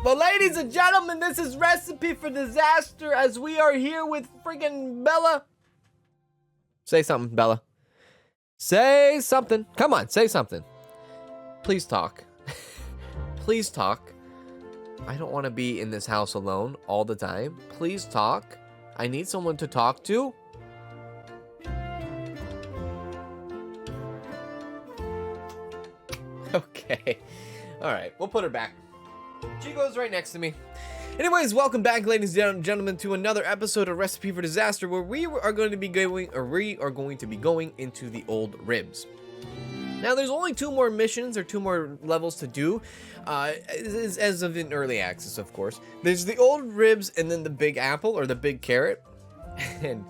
Well, ladies and gentlemen, this is Recipe for Disaster as we are here with freaking Bella. Say something, Bella. Say something. Come on, say something. Please talk. Please talk. I don't want to be in this house alone all the time. Please talk. I need someone to talk to. Okay. All right, we'll put her back. She goes right next to me. Anyways, welcome back, ladies and gentlemen, to another episode of Recipe for Disaster, where we are going to be going into the old ribs. Now, there's only 2 more missions or 2 more levels to do, as of in early access, of course. There's the old ribs and then the big apple or the big carrot, and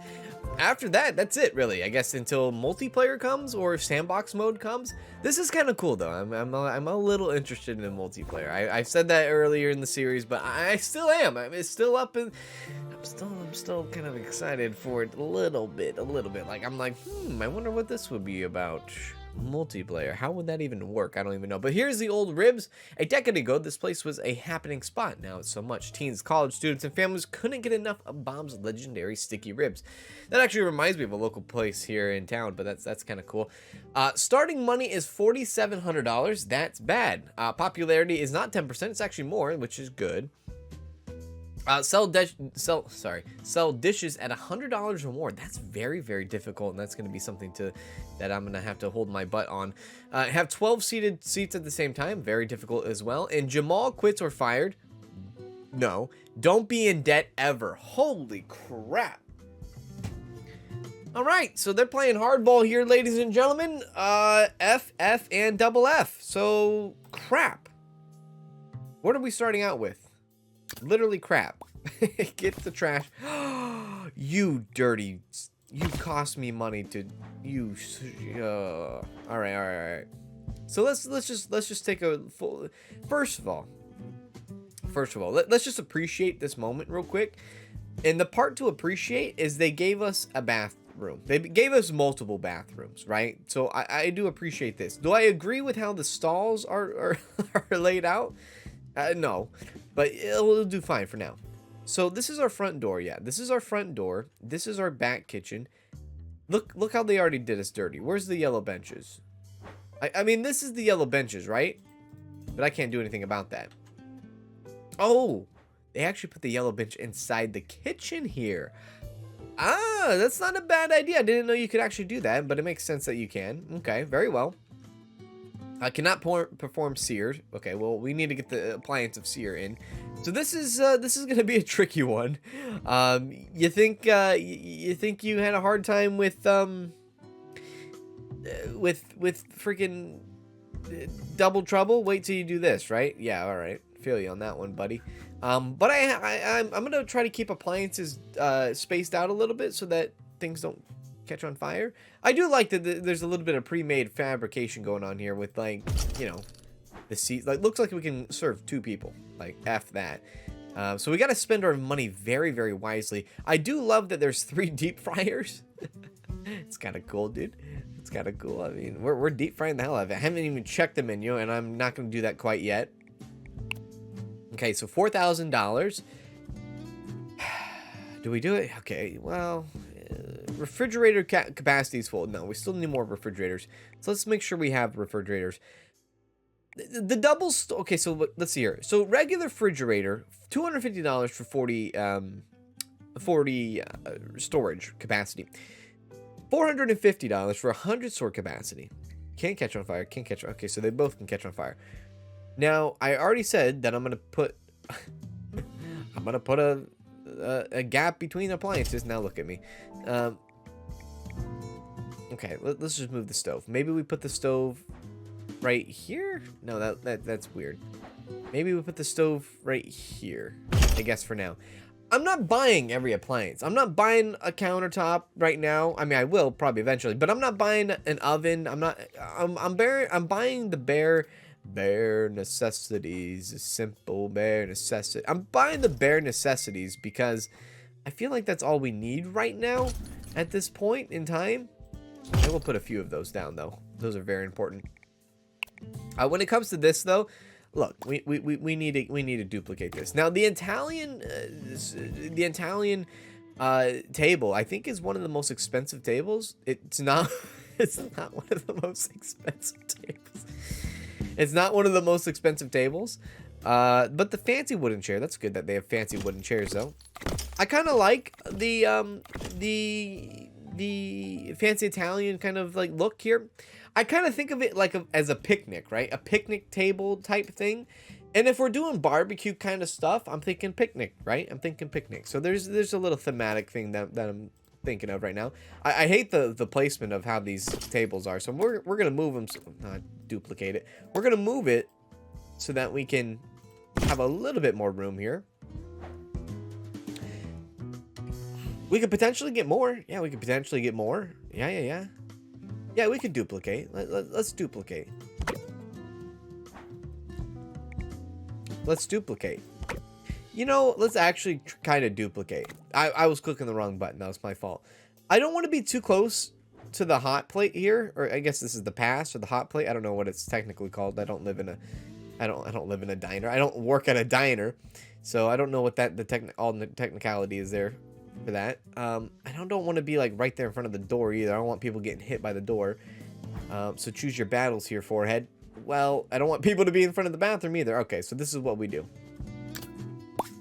after that, that's it, really. I guess until multiplayer comes or sandbox mode comes. This is kind of cool, though. I'm a little interested in multiplayer. I've said that earlier in the series, but I still am. It's still up, and I'm still kind of excited for it a little bit. Like I'm like, I wonder what this would be about. Multiplayer, how would that even work? I don't even know. But here's the old ribs. A decade ago, this place was a happening spot. Now it's so much. Teens, college students, and families couldn't get enough of Bomb's legendary sticky ribs. That actually reminds me of a local place here in town, but that's kind of cool. Starting money is $4,700. That's bad. Popularity is not 10%. It's actually more, which is good. Sell dishes at $100 or more. That's very, very difficult, and that's going to be something that I'm going to have to hold my butt on. Have 12 seated seats at the same time. Very difficult as well. And Jamal quits or fired. No. Don't be in debt ever. Holy crap. All right, so they're playing hardball here, ladies and gentlemen. F, F, and double F. So, crap. What are we starting out with? Literally crap. Get the trash. You dirty. You cost me money to you. All right. So let's just take a full. First of all, let's just appreciate this moment real quick. And the part to appreciate is they gave us a bathroom. They gave us multiple bathrooms, right? So I do appreciate this. Do I agree with how the stalls are laid out? No, but it'll do fine for now. So this is our front door. Yeah, this is our front door. This is our back kitchen. Look how they already did us dirty. Where's the yellow benches? I mean, this is the yellow benches, right? But I can't do anything about that. Oh, they actually put the yellow bench inside the kitchen here. Ah, that's not a bad idea. I didn't know you could actually do that, but it makes sense that you can. Okay, very well. I cannot perform seared. Okay, well, we need to get the appliance of sear in. So this is gonna be a tricky one. You think you had a hard time with freaking double trouble? Wait till you do this, right? Yeah, all right. Feel you on that one, buddy. But I'm gonna try to keep appliances spaced out a little bit so that things don't catch on fire. I do like that there's a little bit of pre-made fabrication going on here with, like, you know, the seat. Like, looks like we can serve 2 people. Like, F that. So we got to spend our money very, very wisely. I do love that there's 3 deep fryers. It's kind of cool, dude. It's kind of cool. I mean, we're deep frying the hell out of it. I haven't even checked the menu, and I'm not going to do that quite yet. Okay, so $4,000. Do we do it? Okay, well, refrigerator capacity is full. No, we still need more refrigerators. So let's make sure we have refrigerators. The doubles. Okay, so let's see here. So regular refrigerator, $250 for 40 storage capacity. $450 for 100 store capacity. Can't catch on fire. Can't catch. Okay, so they both can catch on fire. Now, I already said that I'm gonna put a gap between appliances. Now look at me. Okay, let's just move the stove. Maybe we put the stove right here. No, that's weird. Maybe we put the stove right here, I guess, for now. I'm not buying every appliance. I'm not buying a countertop right now. I mean, I will probably eventually, but I'm not buying an oven. I'm buying the bare necessities, simple bare necessity. I'm buying the bare necessities because I feel like that's all we need right now at this point in time. I will put a few of those down, though. Those are very important. When it comes to this, though, look, we need to duplicate this. Now the Italian table, I think, is one of the most expensive tables. It's not it's not one of the most expensive tables. It's not one of the most expensive tables. But the fancy wooden chair, that's good that they have fancy wooden chairs though. I kind of like the fancy Italian kind of like look here. I kind of think of it like as a picnic, right? A picnic table type thing. And if we're doing barbecue kind of stuff, I'm thinking picnic, right? I'm thinking picnic. So there's a little thematic thing that I'm thinking of right now. I hate the placement of how these tables are. So we're gonna move them, not duplicate it. We're gonna move it so that we can have a little bit more room here. We could potentially get more. Yeah, we could potentially get more. Yeah, we could duplicate. Let's duplicate. Let's duplicate. You know, let's actually kind of duplicate. I was clicking the wrong button. That was my fault. I don't want to be too close to the hot plate here, or I guess this is the pass or the hot plate. I don't know what it's technically called. I don't live in a diner. I don't work at a diner, so I don't know what all the technicality is there for that. I don't want to be like right there in front of the door either. I don't want people getting hit by the door. So choose your battles here, forehead. Well, I don't want people to be in front of the bathroom either. Okay, so this is what we do.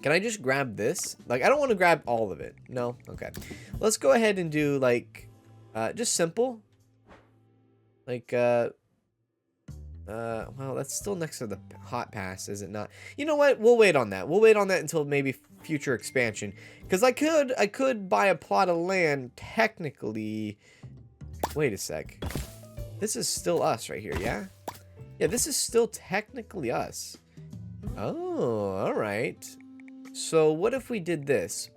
Can I just grab this? Like, I don't want to grab all of it. No? Okay. Let's go ahead and do, like, just simple. Like, well, that's still next to the hot pass, is it not? You know what? We'll wait on that. We'll wait on that until maybe future expansion. Because I could buy a plot of land, technically. Wait a sec. This is still us right here, yeah? Yeah, this is still technically us. Oh, all right. So what if we did this?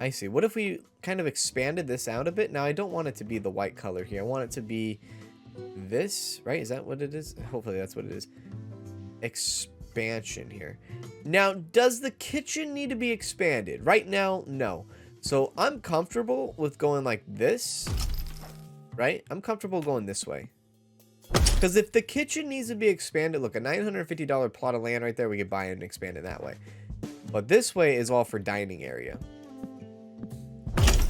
I see. What if we kind of expanded this out a bit? Now, I don't want it to be the white color here. I want it to be this, right? Is that what it is? Hopefully that's what it is. Expansion here. Now, does the kitchen need to be expanded? Right now, no. So I'm comfortable with going like this, right? I'm comfortable going this way. Because if the kitchen needs to be expanded, look, a $950 plot of land right there, we could buy it and expand it that way. But this way is all for dining area.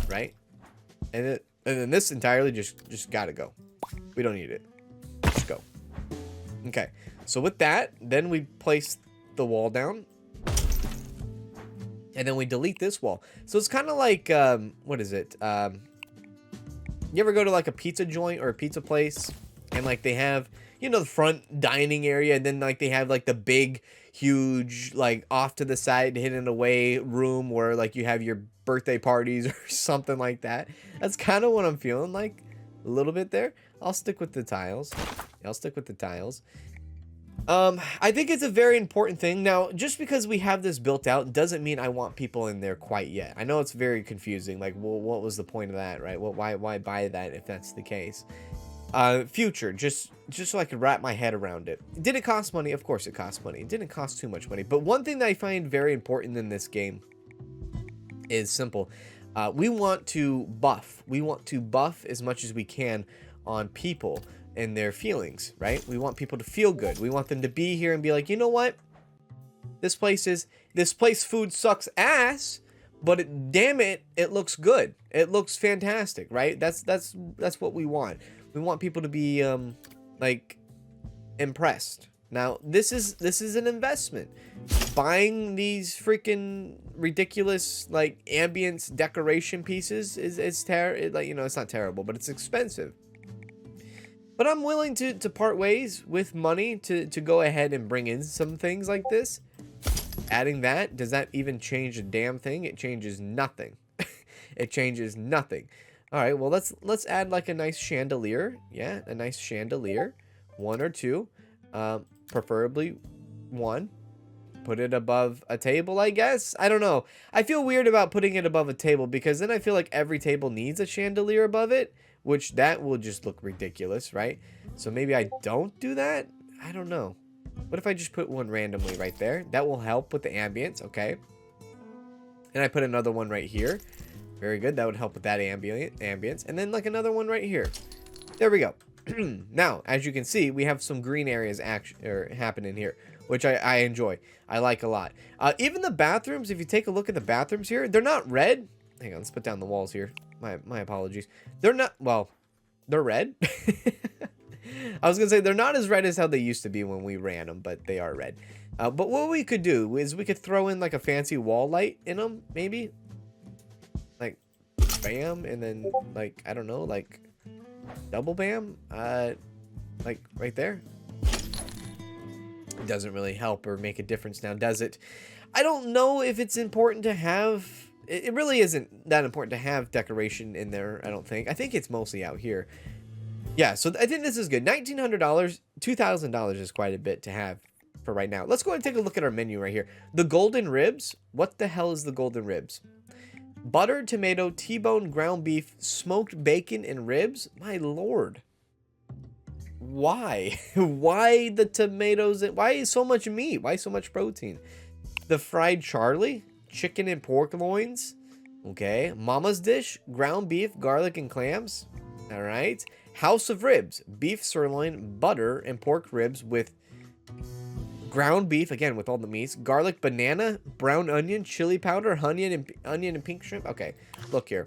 Right? And then this entirely just gotta go. We don't need it. Just go. Okay. So with that, then we place the wall down. And then we delete this wall. So it's kind of like, what is it? You ever go to like a pizza joint or a pizza place? And like they have, you know, the front dining area. And then like they have like the big, huge, like off to the side, hidden away room where like you have your birthday parties or something like that. That's kind of what I'm feeling like a little bit there. I'll stick with the tiles. I think it's a very important thing. Now, just because we have this built out doesn't mean I want people in there quite yet. I know it's very confusing. Like, well, what was the point of that, right? Well, why buy that if that's the case? Future, just so I could wrap my head around it. Did it cost money? Of course it cost money. It didn't cost too much money. But one thing that I find very important in this game is simple. We want to buff. We want to buff as much as we can on people and their feelings, right? We want people to feel good. We want them to be here and be like, you know what? This place food sucks ass, but damn it, it looks good. It looks fantastic, right? That's what we want. We want people to be like impressed. Now, this is an investment. Buying these freaking ridiculous like ambience decoration pieces is like, you know, it's not terrible, but it's expensive. But I'm willing to part ways with money to go ahead and bring in some things like this. Adding that, does that even change a damn thing? It changes nothing. It changes nothing. All right, well, let's add like a nice chandelier. Yeah, a nice chandelier. 1 or 2. Preferably 1. Put it above a table, I guess. I don't know. I feel weird about putting it above a table because then I feel like every table needs a chandelier above it, which that will just look ridiculous, right? So maybe I don't do that? I don't know. What if I just put one randomly right there? That will help with the ambience, okay. And I put another one right here. Very good. That would help with that ambience. And then like another one right here. There we go. Now, as you can see, we have some green areas happening here, which I enjoy. I like a lot. Even the bathrooms, if you take a look at the bathrooms here, they're not red. Hang on, let's put down the walls here. My apologies. They're not, well, they're red. I was going to say they're not as red as how they used to be when we ran them, but they are red. But what we could do is we could throw in like a fancy wall light in them, maybe. Like, bam, and then like, I don't know, like double bam. Like right there. It doesn't really help or make a difference now, does it? I don't know if it's important to have... It really isn't that important to have decoration in there, I don't think. I think it's mostly out here. Yeah, so I think this is good. $1,900, $2,000 is quite a bit to have for right now. Let's go ahead and take a look at our menu right here. The golden ribs. What the hell is the golden ribs? Butter, tomato, T-bone, ground beef, smoked bacon, and ribs? My lord. Why? Why the tomatoes? Why so much meat? Why so much protein? The fried Charlie? Chicken and pork loins. Okay. Mama's dish, ground beef, garlic, and clams. All right. House of ribs, beef sirloin, butter, and pork ribs with ground beef, again with all the meats, garlic, banana, brown onion, chili powder, onion and pink shrimp. Okay, look here.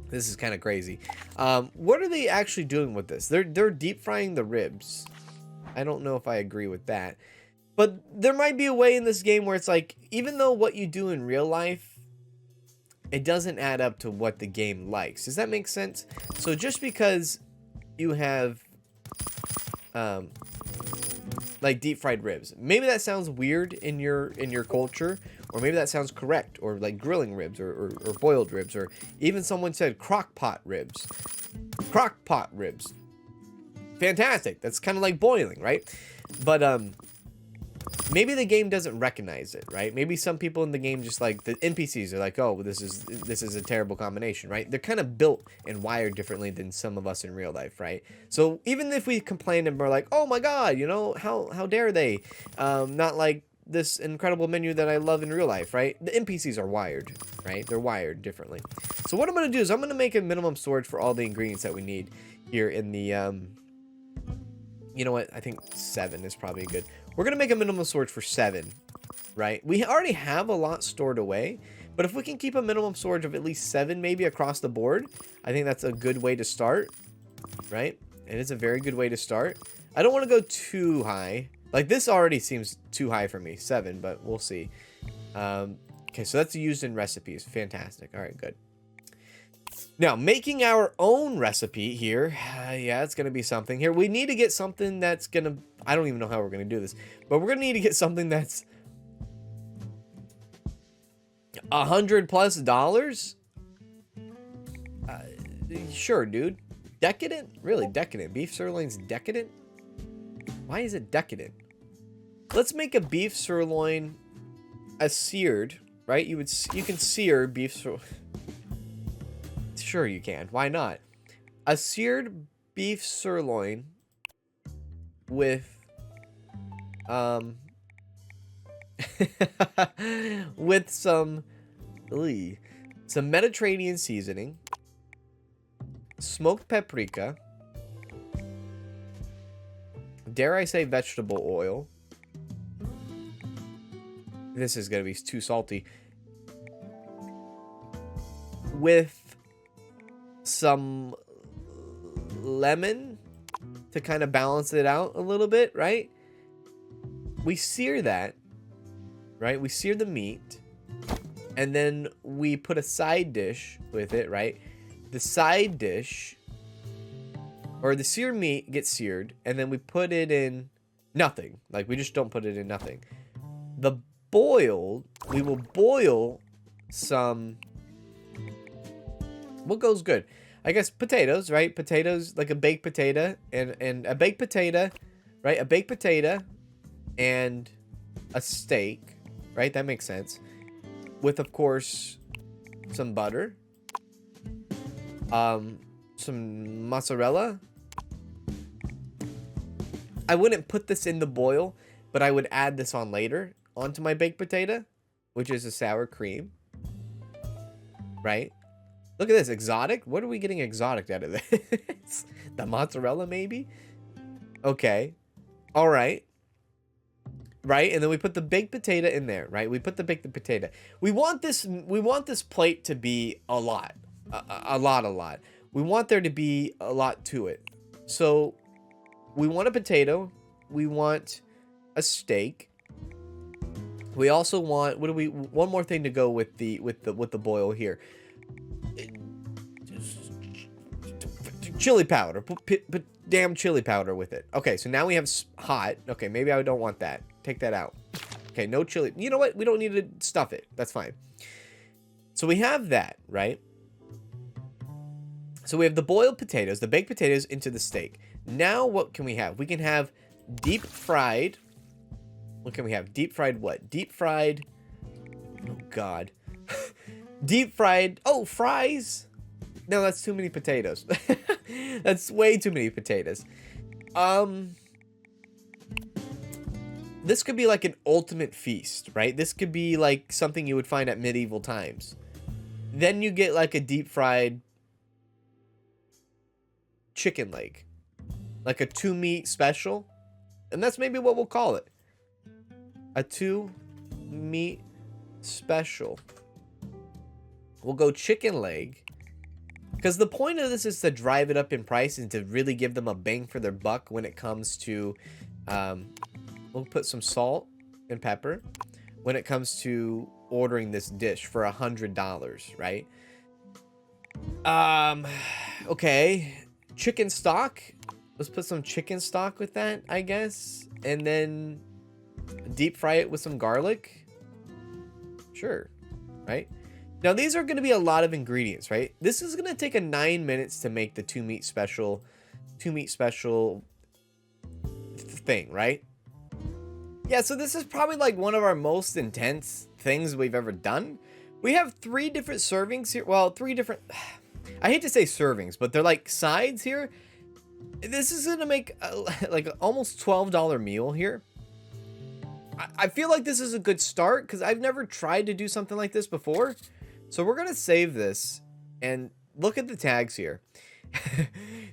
This is kind of crazy. What are they actually doing with this? They're deep frying the ribs. I don't know if I agree with that. But there might be a way in this game where it's like, even though what you do in real life, it doesn't add up to what the game likes. Does that make sense? So just because you have, like deep fried ribs, maybe that sounds weird in your culture, or maybe that sounds correct, or like grilling ribs, or boiled ribs, or even someone said crock pot ribs. Crock pot ribs. Fantastic. That's kind of like boiling, right? But, maybe the game doesn't recognize it, right? Maybe some people in the game just like the NPCs are like, oh, this is a terrible combination, right? They're kind of built and wired differently than some of us in real life, right? So even if we complain and we're like, oh my god, you know, how dare they not like this incredible menu that I love in real life, right? The NPCs are wired, right? They're wired differently. So what I'm going to do is I'm going to make a minimum storage for all the ingredients that we need here in the you know what? I think 7 is probably good. We're going to make a minimum storage for 7, right? We already have a lot stored away, but if we can keep a minimum storage of at least 7 maybe across the board, I think that's a good way to start, right? It is a very good way to start. I don't want to go too high. Like, this already seems too high for me, 7, but we'll see. Okay, so that's used in recipes. Fantastic. All right, good. Now, making our own recipe here, yeah, it's going to be something here. We need to get something that's going to, I don't even know how we're going to do this, but we're going to need to get something that's $100+. Sure, dude. Decadent? Really, decadent. Beef sirloin's decadent? Why is it decadent? Let's make a beef sirloin, a seared, right? You can sear beef sirloin. Sure you can. Why not? A seared beef sirloin with with some Mediterranean seasoning, smoked paprika, dare I say vegetable oil. This is gonna be too salty. With some lemon to kind of balance it out a little bit, right? We sear that, right? We sear the meat, and then we put a side dish with it, right? The side dish, or the seared meat gets seared, and then we put it in nothing. Like, we just don't put it in nothing. The boiled, we will boil some... What goes good? I guess potatoes, right? Potatoes, like a baked potato, and a baked potato, right? A baked potato and a steak, right? That makes sense. With, of course, some butter, some mozzarella. I wouldn't put this in the boil, but I would add this on later onto my baked potato, which is a sour cream, right? Look at this, exotic. What are we getting exotic out of this? The mozzarella, maybe? Okay. All right. Right, and then we put the baked potato in there, right? We put the baked potato. We want this plate to be a lot. A lot. We want there to be a lot to it. So, we want a potato. We want a steak. We also want, one more thing to go with the boil here. Chili powder. Put damn chili powder with it. Okay, so now we have hot. Okay, maybe I don't want that. Take that out. Okay, no chili. You know what? We don't need to stuff it. That's fine. So we have that, right? So we have the boiled potatoes, the baked potatoes into the steak. Now what can we have? We can have deep fried. What can we have? Deep fried what? Deep fried. Oh, God. Deep fried. Oh, fries. No, that's too many potatoes. That's way too many potatoes. This could be like an ultimate feast, right? This could be like something you would find at medieval times. Then you get like a deep fried chicken leg. Like a 2-meat special. And that's maybe what we'll call it. A 2-meat special. We'll go chicken leg. Because the point of this is to drive it up in price and to really give them a bang for their buck when it comes to... we'll put some salt and pepper when it comes to ordering this dish for $100, right? Okay. Chicken stock. Let's put some chicken stock with that, I guess. And then deep fry it with some garlic. Sure. Right? Now, these are going to be a lot of ingredients, right? This is going to take 9 minutes to make the 2-meat special thing, right? Yeah, so this is probably like one of our most intense things we've ever done. We have 3 different servings here. Well, 3 different... I hate to say servings, but they're like sides here. This is going to make like almost $12 meal here. I feel like this is a good start because I've never tried to do something like this before. So we're going to save this and look at the tags here.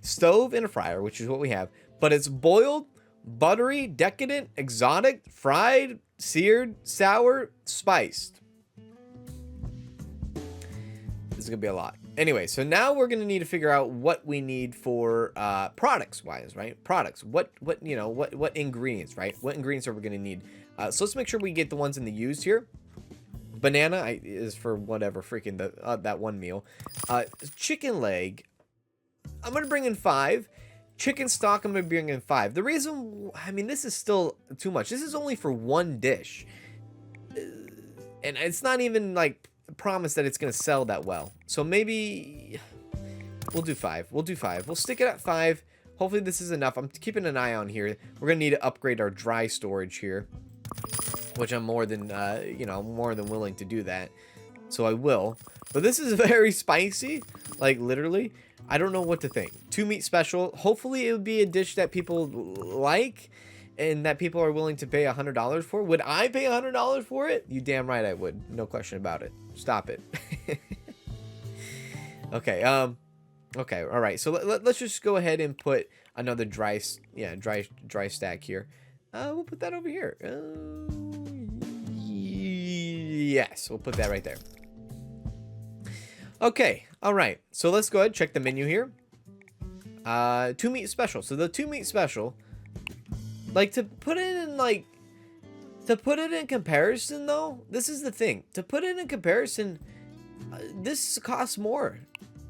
Stove and a fryer, which is what we have. But it's boiled, buttery, decadent, exotic, fried, seared, sour, spiced. This is going to be a lot. Anyway, so now we're going to need to figure out what we need for products wise, right? Products. What ingredients, right? What ingredients are we going to need? So let's make sure we get the ones in the used here. Banana is for whatever freaking that one meal. Chicken leg, I'm gonna bring in 5. Chicken stock, I'm gonna bring in 5. The reason, I mean, this is still too much. This is only for one dish, and it's not even like promised that it's gonna sell that well. So maybe we'll do 5. We'll do 5. We'll stick it at 5. Hopefully this is enough. I'm keeping an eye on here. We're gonna need to upgrade our dry storage here, which I'm more than willing to do that. So I will. But this is very spicy, like literally. I don't know what to think. 2-meat special. Hopefully it would be a dish that people like and that people are willing to pay $100 for. Would I pay $100 for it? You damn right I would. No question about it. Stop it. Okay. Okay. All right. So let's just go ahead and put another dry stack here. We'll put that over here. Yes, we'll put that right there. Okay, all right. So let's go ahead and check the menu here. 2-meat special. So the 2-meat special, like to put it in comparison though, this is the thing. To put it in comparison, this costs more.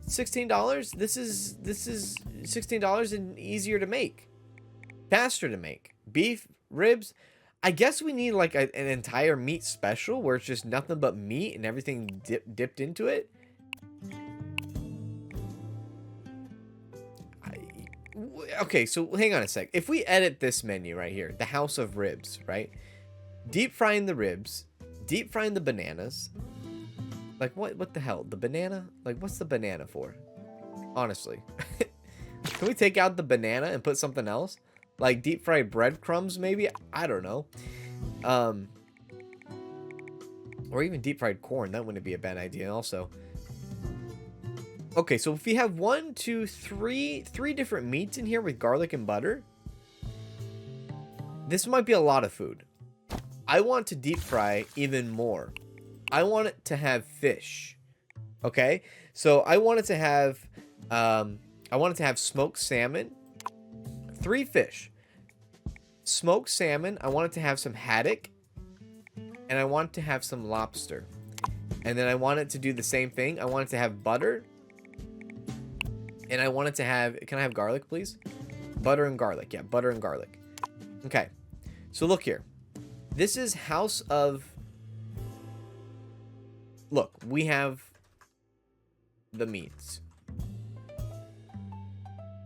$16. This is $16 and easier to make. Faster to make. Beef, ribs. I guess we need like an entire meat special where it's just nothing but meat and everything dipped into it. Okay, so hang on a sec. If we edit this menu right here, the house of ribs, right? Deep frying the ribs, deep frying the bananas. Like what the hell? The banana? Like what's the banana for? Honestly. Can we take out the banana and put something else? Like deep fried breadcrumbs, maybe? I don't know. Or even deep fried corn. That wouldn't be a bad idea also. Okay, so if we have three different meats in here with garlic and butter, this might be a lot of food. I want to deep fry even more. I want it to have fish. Okay, so I want it to have smoked salmon, 3 fish, smoked salmon. I want it to have some haddock, and I want it to have some lobster. And then I want it to do the same thing. I want it to have butter. And I want it to have... Can I have garlic, please? Butter and garlic. Yeah, butter and garlic. Okay. So look here. This is House of... Look, we have the meats.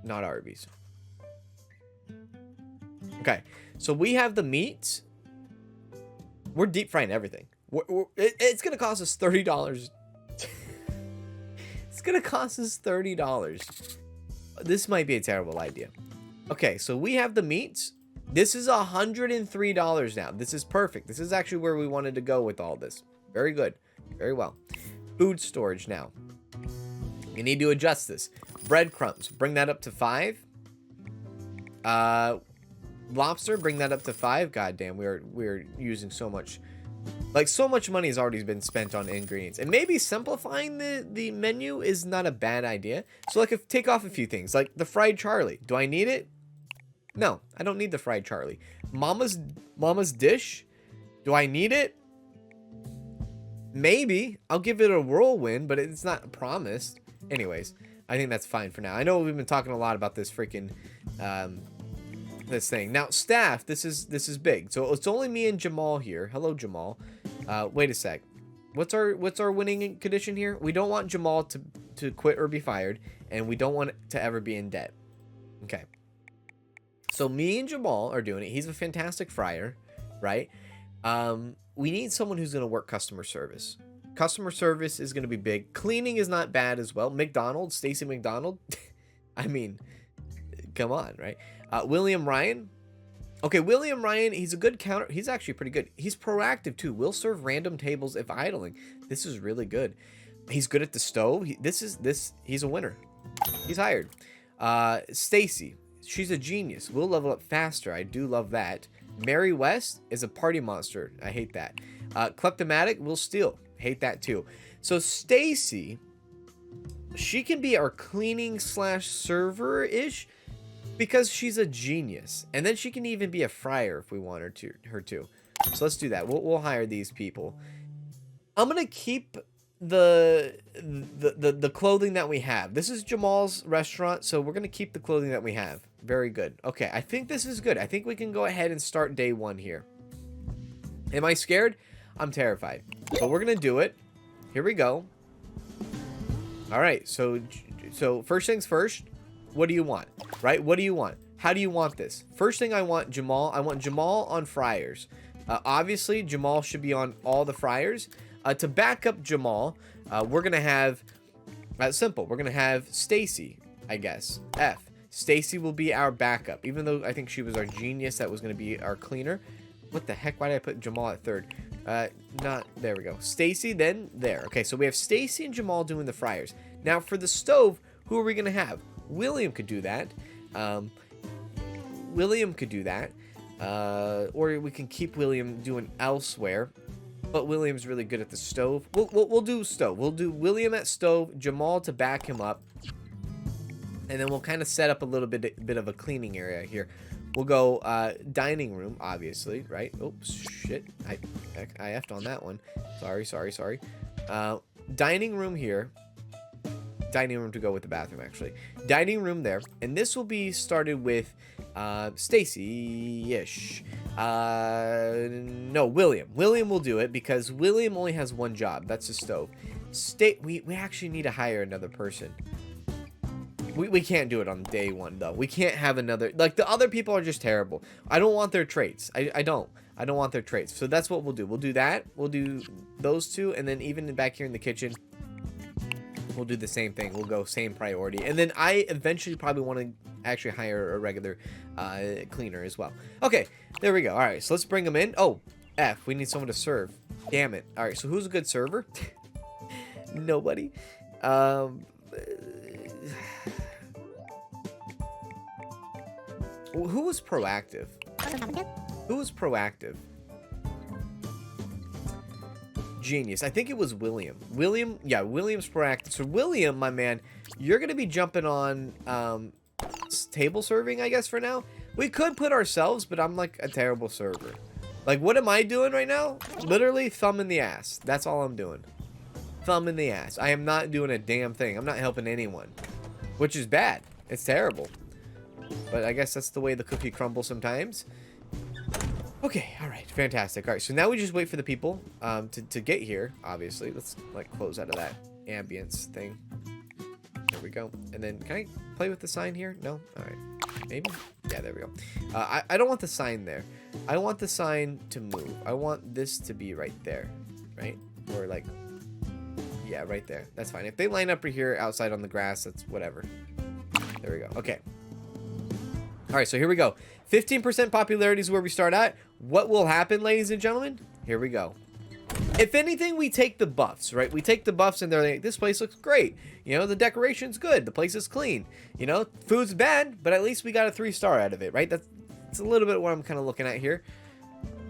Not Arby's. Okay. So we have the meats. We're deep frying everything. It's going to cost us $30. It's going to cost us $30. This might be a terrible idea. Okay, so we have the meats. This is $103 now. This is perfect. This is actually where we wanted to go with all this. Very good. Very well. Food storage now. You need to adjust this. Breadcrumbs. Bring that up to 5. Lobster. Bring that up to 5. God damn, we're using so much... Like, so much money has already been spent on ingredients. And maybe simplifying the menu is not a bad idea. So, like, take off a few things. Like, the fried Charlie. Do I need it? No, I don't need the fried Charlie. Mama's dish. Do I need it? Maybe. I'll give it a whirlwind, but it's not promised. Anyways, I think that's fine for now. I know we've been talking a lot about this freaking... this thing. Now, staff, this is big. So it's only me and Jamal here. Hello, Jamal. Wait a sec. What's our winning condition here? We don't want Jamal to quit or be fired, and we don't want it to ever be in debt. Okay. So me and Jamal are doing it. He's a fantastic fryer, right? We need someone who's going to work customer service. Customer service is going to be big. Cleaning is not bad as well. McDonald, Stacy McDonald. I mean, come on, right? William Ryan. Okay, William Ryan, he's a good counter. He's actually pretty good. He's proactive, too. Will serve random tables if idling. This is really good. He's good at the stove. He's a winner. He's hired. Stacy, she's a genius. Will level up faster. I do love that. Mary West is a party monster. I hate that. Kleptomatic, will steal. Hate that, too. So, Stacy, she can be our cleaning / server-ish. Because she's a genius. And then she can even be a fryer if we want her to. So let's do that. We'll hire these people. I'm going to keep the clothing that we have. This is Jamal's restaurant, so we're going to keep the clothing that we have. Very good. Okay, I think this is good. I think we can go ahead and start day 1 here. Am I scared? I'm terrified. But we're going to do it. Here we go. All right, so first things first. What do you want? Right? What do you want? How do you want this? First thing I want Jamal. I want Jamal on fryers. Obviously, Jamal should be on all the fryers. To back up Jamal, we're going to have... simple. We're going to have Stacy, I guess. F. Stacy will be our backup. Even though I think she was our genius that was going to be our cleaner. What the heck? Why did I put Jamal at 3rd? There we go. Stacy, then there. Okay, so we have Stacy and Jamal doing the fryers. Now, for the stove, who are we going to have? William could do that. Or we can keep William doing elsewhere. But William's really good at the stove. We'll do stove. We'll do William at stove, Jamal to back him up. And then we'll kind of set up a little bit of a cleaning area here. We'll go dining room, obviously, right? Oops, shit. I effed on that one. Sorry. Dining room here. Dining room to go with the bathroom, actually. Dining room there. And this will be started with Stacy-ish. No, William. William will do it because William only has one job. That's the stove. We actually need to hire another person. We can't do it on day 1, though. We can't have another... Like, the other people are just terrible. I don't want their traits. I don't want their traits. So that's what we'll do. We'll do that. We'll do those 2. And then even back here in the kitchen... We'll do the same thing. We'll go same priority. And then I eventually probably want to actually hire a regular cleaner as well. Okay, there we go. All right, so let's bring them in. Oh, F, we need someone to serve. Damn it. All right, so who's a good server? Nobody. Who was proactive? Who was proactive? Genius. I think it was William. Yeah, William's proactive. So William, my man, you're gonna be jumping on table serving, I guess, for now. We could put ourselves, but I'm like a terrible server. Like, what am I doing right now? Literally thumb in the ass. That's all I'm doing. Thumb in the ass. I am not doing a damn thing. I'm not helping anyone, which is bad. It's terrible. But I guess that's the way the cookie crumbles sometimes. Okay, all right, fantastic. All right, so now we just wait for the people to get here, obviously. Let's, like, close out of that ambience thing. There we go. And then, can I play with the sign here? No? All right. Maybe? Yeah, there we go. I don't want the sign there. I want the sign to move. I want this to be right there, right? Or, like, yeah, right there. That's fine. If they line up right here outside on the grass, that's whatever. There we go. Okay. All right, so here we go. 15% popularity is where we start at. What will happen, ladies and gentlemen? Here we go. If anything, we take the buffs, right? We take the buffs and they're like, this place looks great. You know, the decoration's good. The place is clean. You know, food's bad, but at least we got a 3-star out of it, right? That's a little bit what I'm kind of looking at here.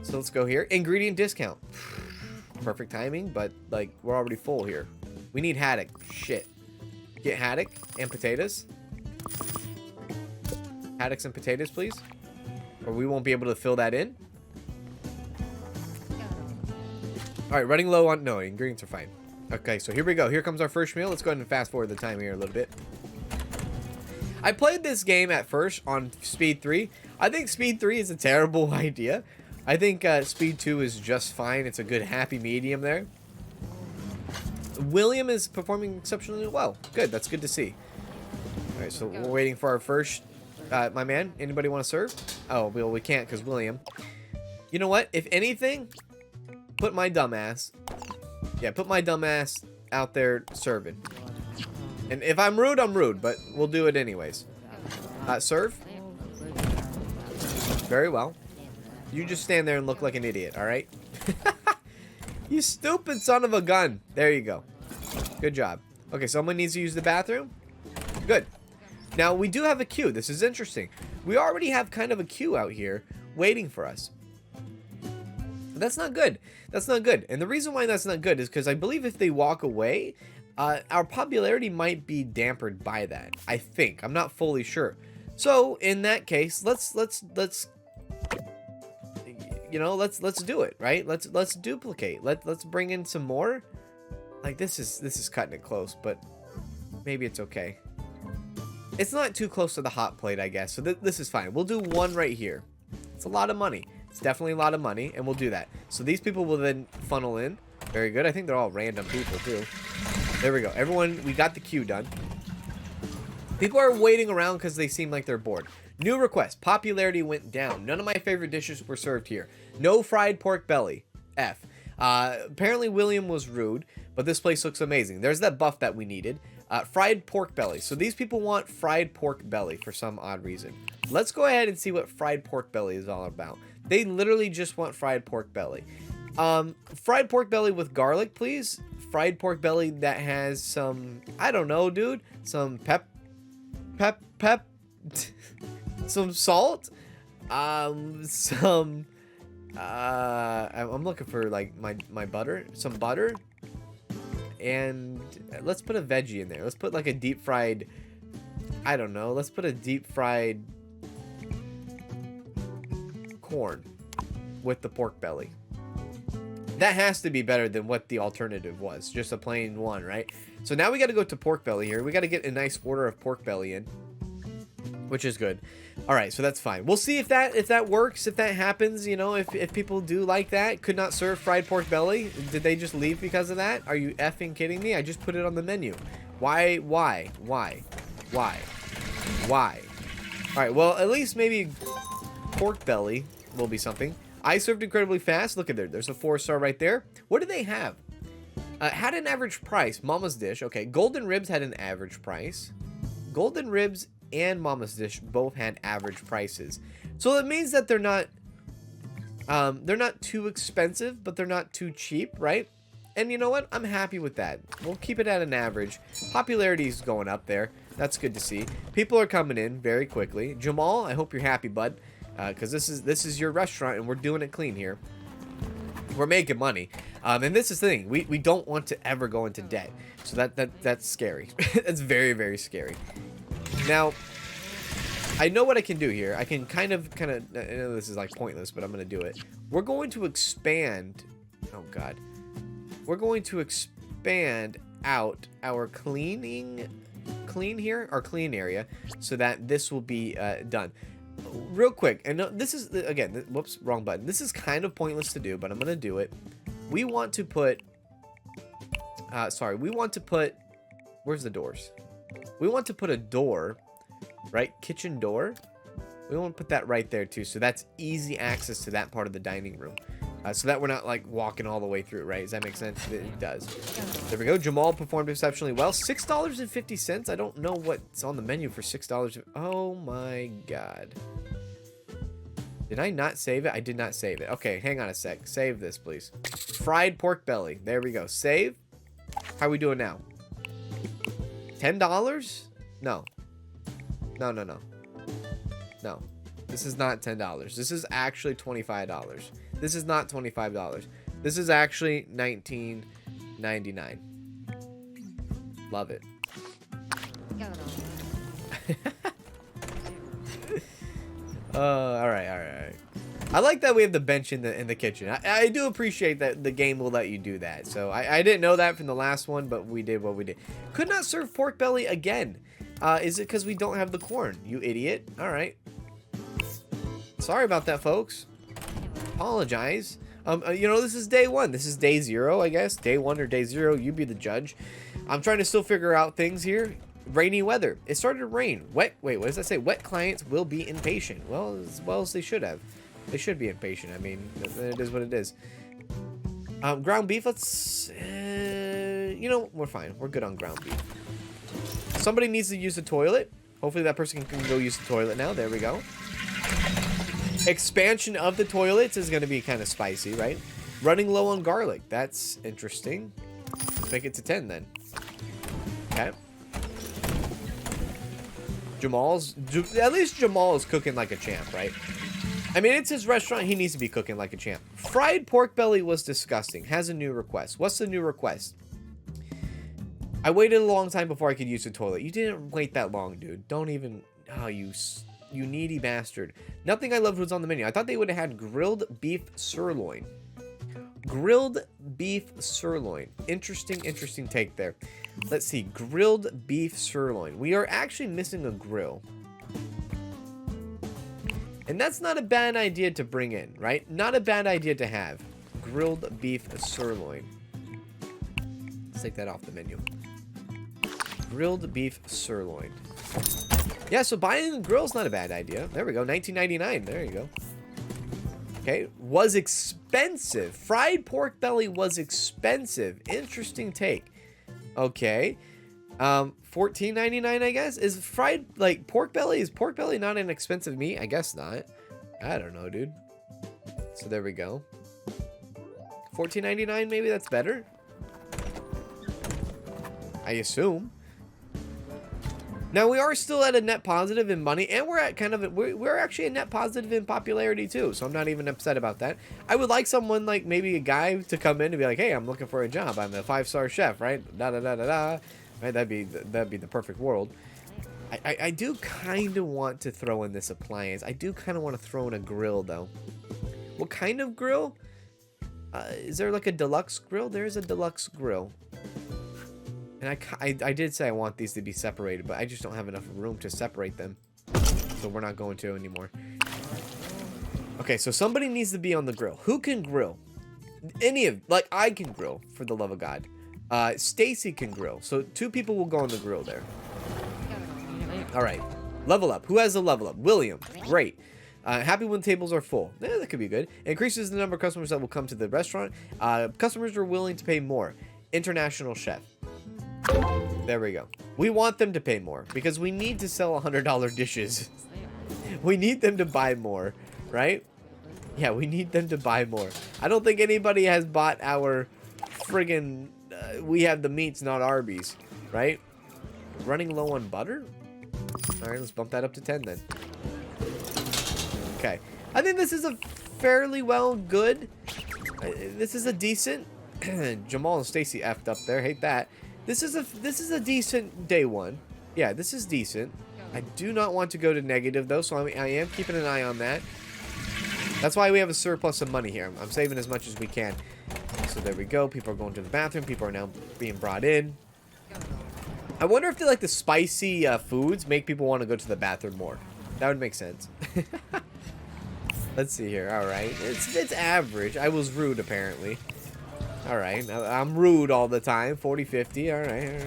So let's go here. Ingredient discount. Perfect timing, but, like, we're already full here. We need haddock. Shit. Get haddock and potatoes. Haddocks and potatoes, please. Or we won't be able to fill that in. Alright, running low on... No, ingredients are fine. Okay, so here we go. Here comes our first meal. Let's go ahead and fast forward the time here a little bit. I played this game at first on Speed 3. I think Speed 3 is a terrible idea. I think Speed 2 is just fine. It's a good happy medium there. William is performing exceptionally well. Good, that's good to see. Alright, so we're waiting for our first... my man, anybody want to serve? Oh, well, we can't because William. You know what? If anything, put my dumbass. Yeah, put my dumbass out there serving. And if I'm rude, I'm rude, but we'll do it anyways. Serve. Very well. You just stand there and look like an idiot, all right? You stupid son of a gun. There you go. Good job. Okay, someone needs to use the bathroom. Good. Now, we do have a queue. This is interesting. We already have kind of a queue out here waiting for us. That's not good. That's not good. And the reason why that's not good is because I believe if they walk away, our popularity might be dampened by that. I think. I'm not fully sure. So, in that case, let's you know, let's do it, right? Let's duplicate. Let's bring in some more. Like, this is cutting it close, but maybe it's okay. It's not too close to the hot plate, I guess. So this is fine. We'll do one right here. It's a lot of money. It's definitely a lot of money, and we'll do that. So these people will then funnel in. Very good. I think they're all random people, too. There we go. Everyone, we got the queue done. People are waiting around because they seem like they're bored. New request. Popularity went down. None of my favorite dishes were served here. No fried pork belly. F. Apparently William was rude, but this place looks amazing. There's that buff that we needed. Fried pork belly. So these people want fried pork belly for some odd reason. Let's go ahead and see what fried pork belly is all about. They literally just want fried pork belly. Fried pork belly with garlic, please. Fried pork belly that has some, I don't know, dude. Some pep. Some salt. I'm looking for like my butter. Some butter. And let's put a veggie in there. Let's put like a deep fried, I don't know. Let's put a deep fried corn with the pork belly. That has to be better than what the alternative was. Just a plain one, right? So now we got to go to pork belly here. We got to get a nice order of pork belly in, which is good. All right, so that's fine. We'll see if that works, if that happens, you know, if people do like that. Could not serve fried pork belly. Did they just leave because of that? Are you effing kidding me? I just put it on the menu. Why? All right, well, at least maybe pork belly will be something. I served incredibly fast. Look at there. There's a 4-star right there. What do they have? Had an average price. Mama's dish. Okay, golden ribs had an average price. Golden ribs and Mama's dish both had average prices. So that means that they're not too expensive, but they're not too cheap, right? And you know what? I'm happy with that. We'll keep it at an average. Popularity is going up there. That's good to see. People are coming in very quickly. Jamal, I hope you're happy, bud, because this is your restaurant and we're doing it clean here. We're making money, and this is the thing. We don't want to ever go into debt, so that's scary. That's very, very scary. Now, I know what I can do here. I can kind of. I know this is like pointless, but I'm gonna do it. We're going to expand. Oh God. We're going to expand out our clean here, our clean area, so that this will be done. Real quick, and this is again, whoops, wrong button. This is kind of pointless to do, but I'm gonna do it. We want to put where's the doors? We want to put a door, right? Kitchen door. We want to put that right there too, so that's easy access to that part of the dining room, so that we're not like walking all the way through, right? Does that make sense? It does. There we go. Jamal performed exceptionally well. $6.50. I don't know what's on the menu for $6. Oh my God. Did I not save it? I did not save it. Okay, hang on a sec. Save this, please. Fried pork belly. There we go. Save. How are we doing now? $10? No. No. No. This is not $10. This is actually $25. This is not $25. This is actually $19.99. Love it. All right. I like that we have the bench in the kitchen. I do appreciate that the game will let you do that. So I didn't know that from the last one, but we did what we did. Could not serve pork belly again. Is it because we don't have the corn? You idiot. All right. Sorry about that, folks. Apologize. You know, this is day one. This is day 0, I guess. Day 1 or day 0. You be the judge. I'm trying to still figure out things here. Rainy weather. It started to rain. Wait, what does that say? Wet clients will be impatient. Well, as well as they should have. They should be impatient. I mean, it is what it is. Ground beef. Let's. You know, we're fine. We're good on ground beef. Somebody needs to use the toilet. Hopefully that person can go use the toilet now. There we go. Expansion of the toilets is going to be kind of spicy, right? Running low on garlic. That's interesting. Let's make it to 10 then. Okay. At least Jamal is cooking like a champ, right? I mean, it's his restaurant. He needs to be cooking like a champ. Fried pork belly was disgusting. Has a new request. What's the new request? I waited a long time before I could use the toilet. You didn't wait that long, dude. Don't even... Oh, you needy bastard. Nothing I loved was on the menu. I thought they would have had grilled beef sirloin. Grilled beef sirloin. Interesting take there. Let's see. Grilled beef sirloin. We are actually missing a grill. And that's not a bad idea to bring in, right? Not a bad idea to have. Grilled beef sirloin. Let's take that off the menu. Grilled beef sirloin. Yeah, so buying a grill's not a bad idea. There we go. $19.99. There you go. Okay. Was expensive. Fried pork belly was expensive. Interesting take. Okay. $14.99, I guess. Is fried, like, pork belly? Is pork belly not an expensive meat? I guess not. I don't know, dude. So there we go. $14.99, maybe that's better. I assume. Now, we are still at a net positive in money, and we're at kind of we're actually a net positive in popularity too, so I'm not even upset about that. I would like someone, like maybe a guy, to come in and be like, hey, I'm looking for a job. I'm a 5-star chef, right? Right? That'd be the perfect world. I do kind of want to throw in this appliance. I do kind of want to throw in a grill, though. What kind of grill? Is there like a deluxe grill? There is a deluxe grill. And I did say I want these to be separated, but I just don't have enough room to separate them. So we're not going to anymore. Okay, so somebody needs to be on the grill. Who can grill? Like, I can grill, for the love of God. Stacy can grill. So 2 people will go on the grill there. All right. Level up. Who has the level up? William. Great. Happy when tables are full. That could be good. Increases the number of customers that will come to the restaurant. Customers are willing to pay more. International chef. There we go. We want them to pay more because we need to sell $100 dishes. We need them to buy more, right? Yeah, we need them to buy more. I don't think anybody has bought our friggin' we have the meats, not Arby's, right? Running low on butter? All right, let's bump that up to 10 then. Okay. I think this is a fairly good. This is a decent. Jamal and Stacy effed up there. Hate that. This is a decent day one. Yeah, this is decent. I do not want to go to negative though, so I am keeping an eye on that. That's why we have a surplus of money here. I'm saving as much as we can. So there we go. People are going to the bathroom. People are now being brought in. I wonder if the spicy foods make people want to go to the bathroom more. That would make sense. Let's see here. All right, it's average. I was rude apparently. All right, I'm rude all the time. 40-50. All right.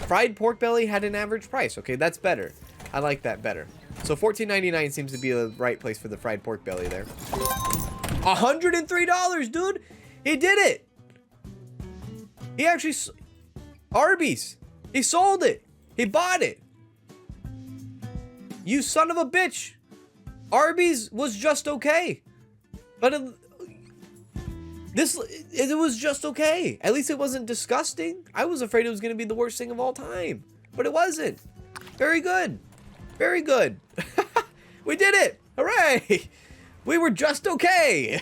Fried pork belly had an average price. Okay, that's better. I like that better. So $14.99 seems to be the right place for the fried pork belly there. $103, dude. He did it. He actually Arby's. He sold it. He bought it. You son of a bitch. Arby's was just okay. But it was just okay. At least it wasn't disgusting. I was afraid it was going to be the worst thing of all time. But it wasn't. Very good. Very good. We did it. Hooray. We were just okay.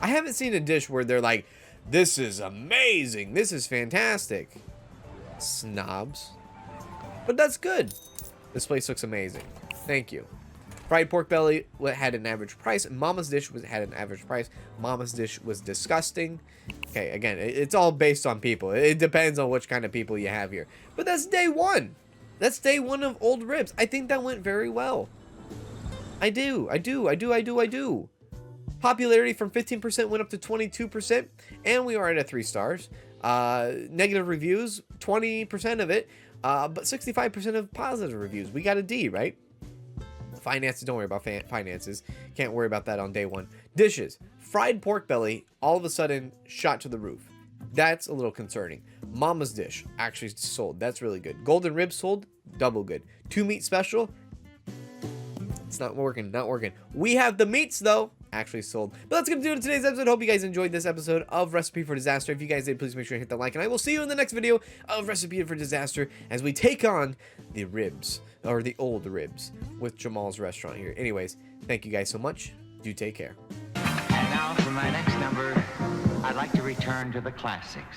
I haven't seen a dish where they're like, this is amazing. This is fantastic. Snobs. But that's good. This place looks amazing. Thank you. Fried pork belly had an average price. Mama's dish had an average price. Mama's dish was disgusting. Okay, again, it's all based on people. It depends on which kind of people you have here. But that's day one. That's day one of old ribs. I think that went very well. I do. Popularity from 15% went up to 22%. And we are at 3 stars. Negative reviews, 20% of it. But 65% of positive reviews. We got a D, right? Finances, don't worry about finances. Can't worry about that on day one. Dishes. Fried pork belly, all of a sudden, shot to the roof. That's a little concerning. Mama's dish, actually sold. That's really good. Golden ribs sold, double good. 2 meat special. It's not working. We have the meats, though. Actually sold. But that's going to do it in today's episode. Hope you guys enjoyed this episode of Recipe for Disaster. If you guys did, please make sure to hit the like. And I will see you in the next video of Recipe for Disaster as we take on the ribs, or the old ribs, with Jamal's restaurant here. Anyways, thank you guys so much. Do take care. And now for my next number, I'd like to return to the classics.